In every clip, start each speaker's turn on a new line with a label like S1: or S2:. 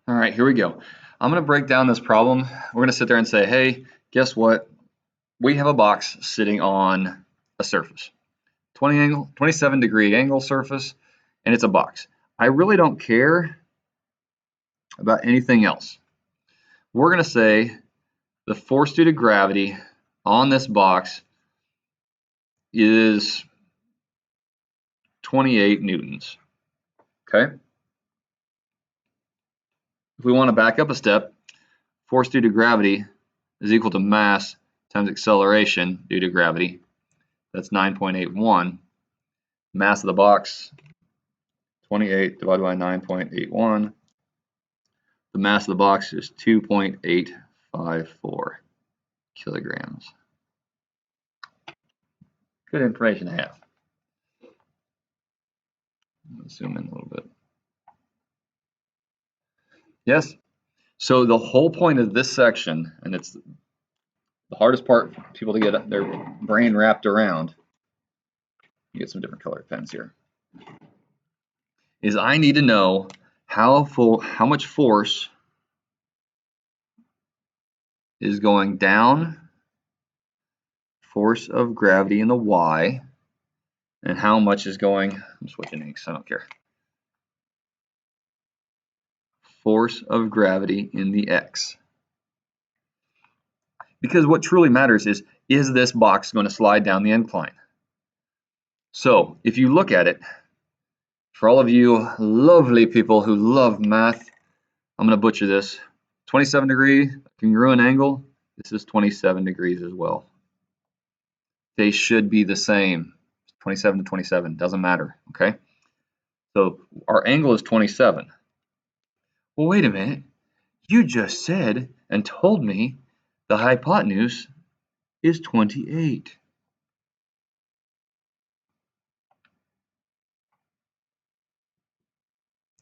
S1: All right, here we go. I'm going to break down this problem. We're going to sit there and say, hey, guess what? We have a box sitting on a surface, 27-degree angle surface, and it's a box. I really don't care about anything else. We're going to say the force due to gravity on this box is 28 newtons. Okay? If we want to back up a step, force due to gravity is equal to mass times acceleration due to gravity. That's 9.81. Mass of the box, 28 divided by 9.81. The mass of the box is 2.854 kilograms. Good information to have. Let's zoom in a little bit. Yes? So the whole point of this section, and it's the hardest part for people to get their brain wrapped around, you get some different colored pens here, is I need to know how much force is going down, force of gravity in the y, and how much is going, I'm switching inks, I don't care, force of gravity in the x. Because what truly matters is this box going to slide down the incline? So if you look at it, for all of you lovely people who love math, I'm going to butcher this. 27-degree congruent angle, this is 27 degrees as well. They should be the same. 27 to 27, doesn't matter, okay? So our angle is 27. Well, wait a minute. You just said and told me the hypotenuse is 28.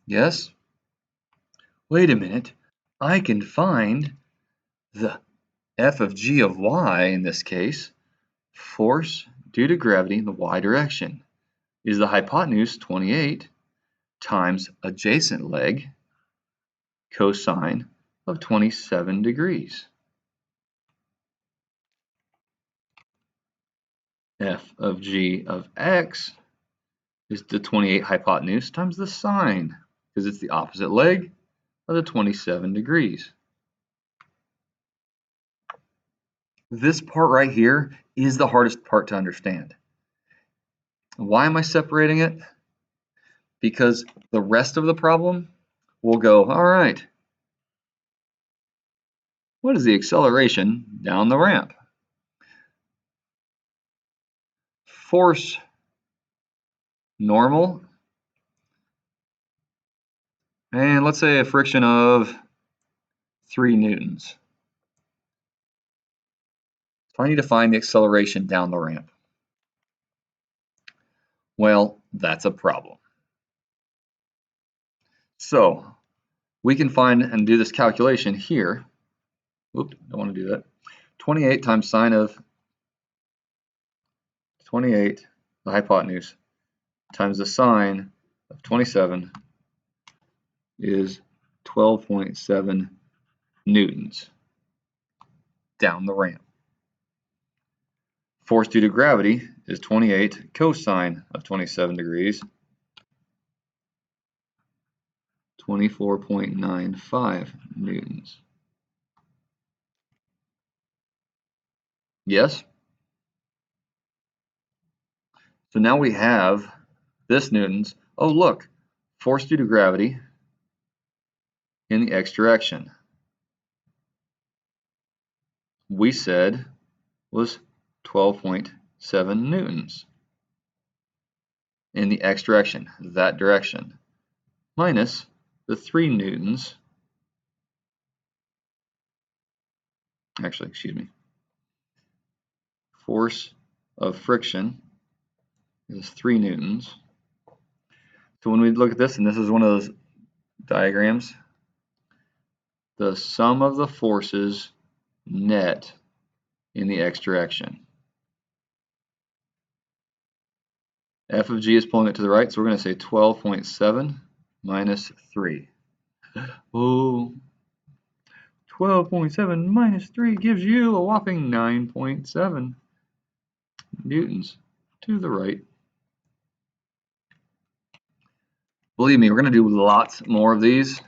S1: Yes? Wait a minute. I can find the f of g of y in this case, force due to gravity in the y direction. Is the hypotenuse 28 times adjacent leg cosine of 27 degrees. F of g of x is the 28 hypotenuse times the sine, because it's the opposite leg of the 27 degrees. This part right here is the hardest part to understand. Why am I separating it? Because the rest of the problem will go, all right, what is the acceleration down the ramp? Force normal, and let's say a friction of 3 newtons. So I need to find the acceleration down the ramp. Well, that's a problem. So we can find and do this calculation here. Oops, don't want to do that. 28 times sine of 28, the hypotenuse, times the sine of 27 is 12.7 newtons down the ramp. Force due to gravity is 28 cosine of 27 degrees, 24.95 newtons. Yes? So now we have this newtons. Oh, look, force due to gravity in the x direction. We said was 12.7 newtons in the x direction, that direction, minus the 3 newtons, actually, excuse me, force of friction is 3 newtons. So when we look at this, and this is one of those diagrams, the sum of the forces net in the x direction. F of g is pulling it to the right, so we're going to say 12.7 minus 3. Oh, 12.7 minus 3 gives you a whopping 9.7 newtons to the right. Believe me, we're going to do lots more of these.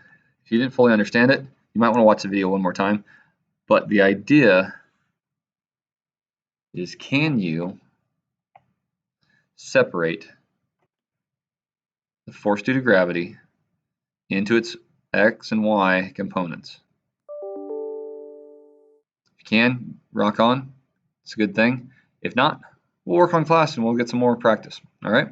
S1: If you didn't fully understand it, you might want to watch the video one more time. But the idea is, can you separate the force due to gravity into its x and y components? If you can, rock on. It's a good thing. If not, we'll work on class and we'll get some more practice. All right?